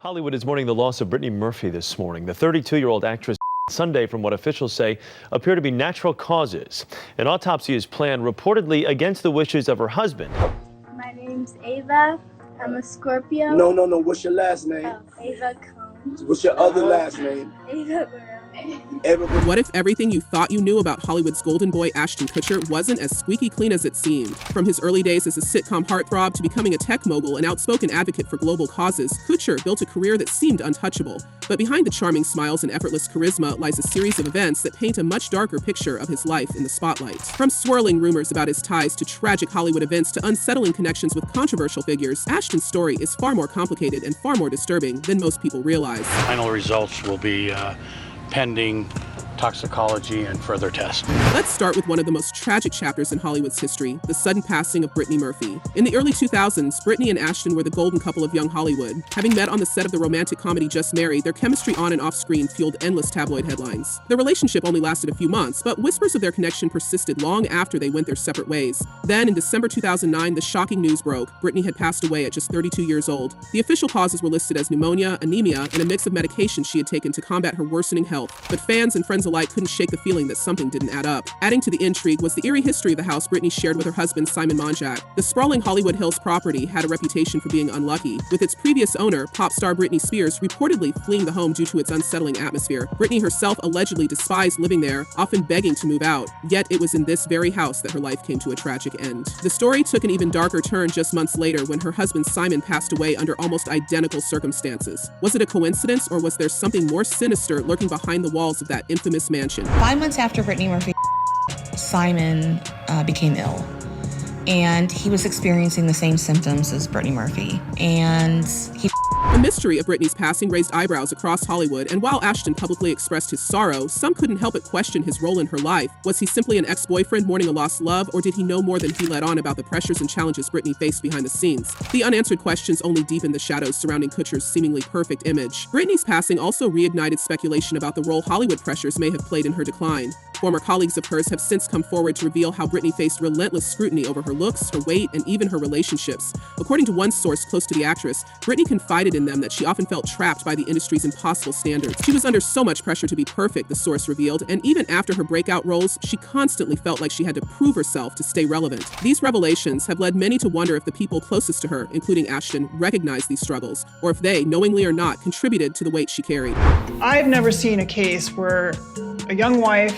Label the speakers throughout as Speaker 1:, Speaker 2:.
Speaker 1: Hollywood is mourning the loss of Brittany Murphy this morning. The 32-year-old actress Sunday from what officials say appear to be natural causes. An autopsy is planned reportedly against the wishes of her husband.
Speaker 2: My name's Ava. I'm a Scorpio.
Speaker 3: No. What's your last name?
Speaker 2: Ava Combs.
Speaker 3: What's your other last name?
Speaker 2: Ava Burrow.
Speaker 4: What if everything you thought you knew about Hollywood's golden boy Ashton Kutcher wasn't as squeaky clean as it seemed? From his early days as a sitcom heartthrob to becoming a tech mogul and outspoken advocate for global causes, Kutcher built a career that seemed untouchable. But behind the charming smiles and effortless charisma lies a series of events that paint a much darker picture of his life in the spotlight. From swirling rumors about his ties to tragic Hollywood events to unsettling connections with controversial figures, Ashton's story is far more complicated and far more disturbing than most people realize.
Speaker 5: Final results will be pending toxicology and further tests.
Speaker 4: Let's start with one of the most tragic chapters in Hollywood's history, the sudden passing of Brittany Murphy. In the early 2000s, Brittany and Ashton were the golden couple of young Hollywood. Having met on the set of the romantic comedy Just Married, their chemistry on and off screen fueled endless tabloid headlines. Their relationship only lasted a few months, but whispers of their connection persisted long after they went their separate ways. Then, in December 2009, the shocking news broke. Brittany had passed away at just 32 years old. The official causes were listed as pneumonia, anemia, and a mix of medications she had taken to combat her worsening health. But fans and friends alike couldn't shake the feeling that something didn't add up. Adding to the intrigue was the eerie history of the house Brittany shared with her husband Simon Monjack. The sprawling Hollywood Hills property had a reputation for being unlucky, with its previous owner, pop star Britney Spears, reportedly fleeing the home due to its unsettling atmosphere. Brittany herself allegedly despised living there, often begging to move out. Yet it was in this very house that her life came to a tragic end. The story took an even darker turn just months later when her husband Simon passed away under almost identical circumstances. Was it a coincidence, or was there something more sinister lurking behind the walls of that infamous mansion?
Speaker 6: 5 months after Brittany Murphy, Simon became ill, and he was experiencing the same symptoms as Brittany Murphy, and
Speaker 4: The mystery of Brittany's passing raised eyebrows across Hollywood, and while Ashton publicly expressed his sorrow, some couldn't help but question his role in her life. Was he simply an ex-boyfriend mourning a lost love, or did he know more than he let on about the pressures and challenges Brittany faced behind the scenes? The unanswered questions only deepened the shadows surrounding Kutcher's seemingly perfect image. Brittany's passing also reignited speculation about the role Hollywood pressures may have played in her decline. Former colleagues of hers have since come forward to reveal how Brittany faced relentless scrutiny over her looks, her weight, and even her relationships. According to one source close to the actress, Brittany confided in them that she often felt trapped by the industry's impossible standards. She was under so much pressure to be perfect, the source revealed, and even after her breakout roles, she constantly felt like she had to prove herself to stay relevant. These revelations have led many to wonder if the people closest to her, including Ashton, recognized these struggles, or if they, knowingly or not, contributed to the weight she carried.
Speaker 7: I've never seen a case where a young wife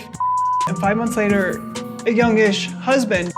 Speaker 7: and 5 months later, a youngish husband,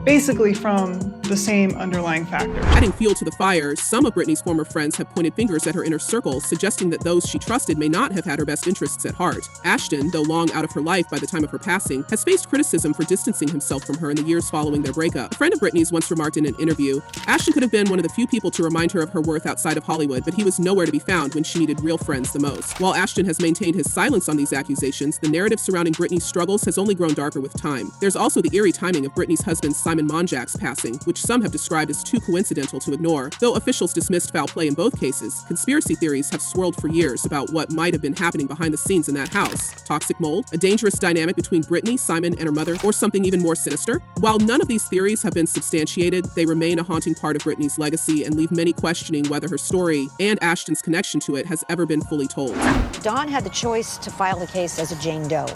Speaker 7: basically from the same underlying factor.
Speaker 4: Adding fuel to the fire, some of Brittany's former friends have pointed fingers at her inner circle, suggesting that those she trusted may not have had her best interests at heart. Ashton, though long out of her life by the time of her passing, has faced criticism for distancing himself from her in the years following their breakup. A friend of Brittany's once remarked in an interview, Ashton could have been one of the few people to remind her of her worth outside of Hollywood, but he was nowhere to be found when she needed real friends the most. While Ashton has maintained his silence on these accusations, the narrative surrounding Brittany's struggles has only grown darker with time. There's also the eerie timing of Brittany's husband Simon Monjack's passing, which some have described as too coincidental to ignore. Though officials dismissed foul play in both cases, conspiracy theories have swirled for years about what might have been happening behind the scenes in that house. Toxic mold, a dangerous dynamic between Brittany, Simon, and her mother, or something even more sinister? While none of these theories have been substantiated, they remain a haunting part of Brittany's legacy and leave many questioning whether her story and Ashton's connection to it has ever been fully told.
Speaker 8: Dawn had the choice to file the case as a Jane Doe,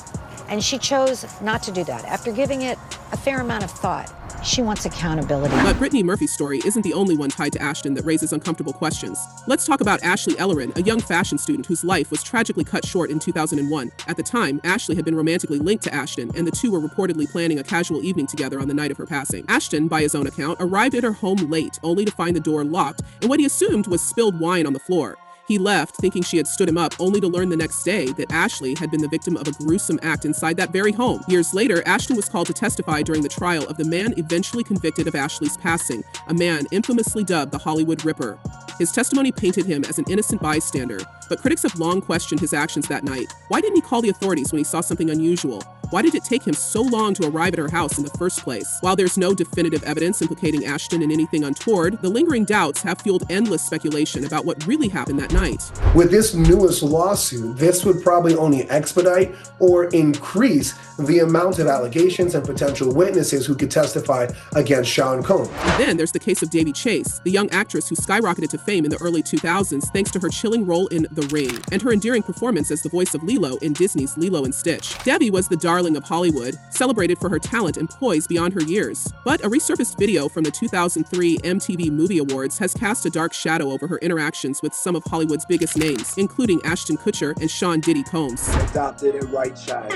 Speaker 8: and she chose not to do that. After giving it a fair amount of thought, she wants accountability.
Speaker 4: But Brittany Murphy's story isn't the only one tied to Ashton that raises uncomfortable questions. Let's talk about Ashley Ellerin, a young fashion student whose life was tragically cut short in 2001. At the time, Ashley had been romantically linked to Ashton, and the two were reportedly planning a casual evening together on the night of her passing. Ashton, by his own account, arrived at her home late, only to find the door locked and what he assumed was spilled wine on the floor. He left, thinking she had stood him up, only to learn the next day that Ashley had been the victim of a gruesome act inside that very home. Years later, Ashton was called to testify during the trial of the man eventually convicted of Ashley's passing, a man infamously dubbed the Hollywood Ripper. His testimony painted him as an innocent bystander, but critics have long questioned his actions that night. Why didn't he call the authorities when he saw something unusual? Why did it take him so long to arrive at her house in the first place? While there's no definitive evidence implicating Ashton in anything untoward, the lingering doubts have fueled endless speculation about what really happened that night.
Speaker 9: With this newest lawsuit, this would probably only expedite or increase the amount of allegations and potential witnesses who could testify against Sean Combs.
Speaker 4: And then there's the case of Davy Chase, the young actress who skyrocketed to fame in the early 2000s thanks to her chilling role in The Ring and her endearing performance as the voice of Lilo in Disney's Lilo and Stitch. Debbie was the darling of Hollywood, celebrated for her talent and poise beyond her years. But a resurfaced video from the 2003 MTV Movie Awards has cast a dark shadow over her interactions with some of Hollywood's biggest names, including Ashton Kutcher and Sean Diddy Combs.
Speaker 3: Adopted and right child.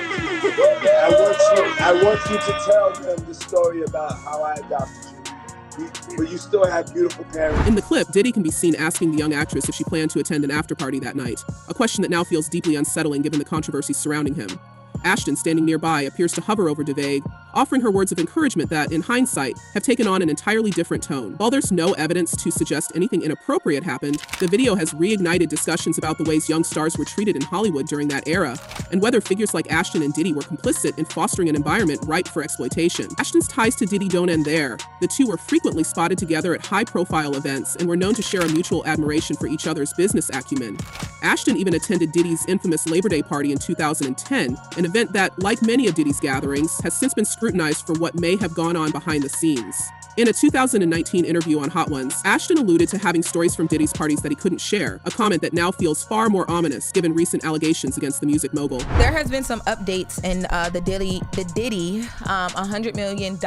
Speaker 3: I want you to tell them the story about how I adopted you. But you still have beautiful parents.
Speaker 4: In the clip, Diddy can be seen asking the young actress if she planned to attend an after-party that night, a question that now feels deeply unsettling given the controversy surrounding him. Ashton, standing nearby, appears to hover over DeVay, offering her words of encouragement that, in hindsight, have taken on an entirely different tone. While there's no evidence to suggest anything inappropriate happened, the video has reignited discussions about the ways young stars were treated in Hollywood during that era, and whether figures like Ashton and Diddy were complicit in fostering an environment ripe for exploitation. Ashton's ties to Diddy don't end there. The two were frequently spotted together at high-profile events and were known to share a mutual admiration for each other's business acumen. Ashton even attended Diddy's infamous Labor Day party in 2010, an event that, like many of Diddy's gatherings, has since been scrutinized for what may have gone on behind the scenes. In a 2019 interview on Hot Ones, Ashton alluded to having stories from Diddy's parties that he couldn't share, a comment that now feels far more ominous given recent allegations against the music mogul.
Speaker 10: There has been some updates in the Diddy $100 million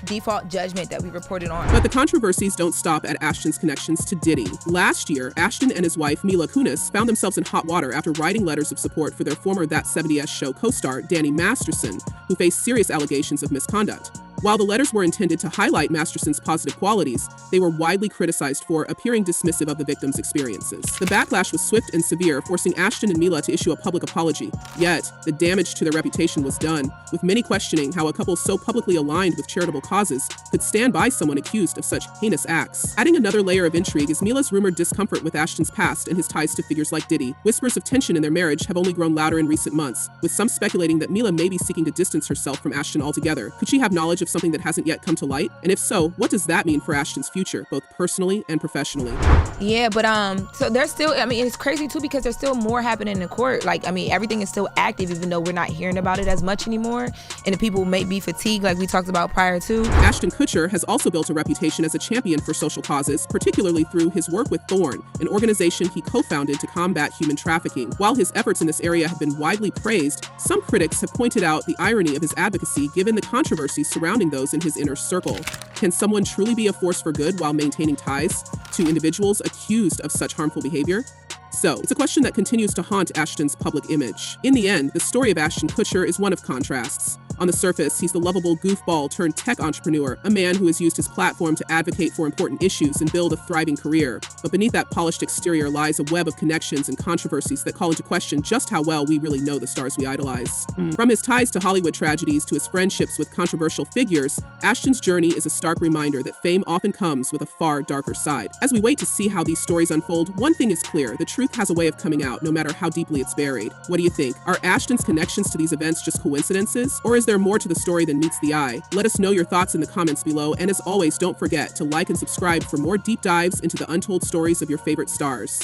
Speaker 10: default judgment that we reported on.
Speaker 4: But the controversies don't stop at Ashton's connections to Diddy. Last year, Ashton and his wife, Mila Kunis, found themselves in hot water after writing letters of support for their former That 70s Show co-star, Danny Masterson, who faced serious allegations of misconduct. While the letters were intended to highlight Masterson's positive qualities, they were widely criticized for appearing dismissive of the victim's experiences. The backlash was swift and severe, forcing Ashton and Mila to issue a public apology. Yet, the damage to their reputation was done, with many questioning how a couple so publicly aligned with charitable causes could stand by someone accused of such heinous acts. Adding another layer of intrigue is Mila's rumored discomfort with Ashton's past and his ties to figures like Diddy. Whispers of tension in their marriage have only grown louder in recent months, with some speculating that Mila may be seeking to distance herself from Ashton altogether. Could she have knowledge of something that hasn't yet come to light? And if so, what does that mean for Ashton's future, both personally and professionally?
Speaker 10: Yeah, but so there's still, it's crazy too because there's still more happening in court. Everything is still active even though we're not hearing about it as much anymore. And the people may be fatigued like we talked about prior to.
Speaker 4: Ashton Kutcher has also built a reputation as a champion for social causes, particularly through his work with Thorn, an organization he co-founded to combat human trafficking. While his efforts in this area have been widely praised, some critics have pointed out the irony of his advocacy given the controversy surrounding those in his inner circle. Can someone truly be a force for good while maintaining ties to individuals accused of such harmful behavior? So, it's a question that continues to haunt Ashton's public image. In the end, the story of Ashton Kutcher is one of contrasts. On the surface, he's the lovable goofball turned tech entrepreneur, a man who has used his platform to advocate for important issues and build a thriving career. But beneath that polished exterior lies a web of connections and controversies that call into question just how well we really know the stars we idolize. From his ties to Hollywood tragedies to his friendships with controversial figures, Ashton's journey is a stark reminder that fame often comes with a far darker side. As we wait to see how these stories unfold, one thing is clear: the truth has a way of coming out, no matter how deeply it's buried. What do you think? Are Ashton's connections to these events just coincidences? Or is there more to the story than meets the eye? Let us know your thoughts in the comments below, and as always, don't forget to like and subscribe for more deep dives into the untold stories of your favorite stars.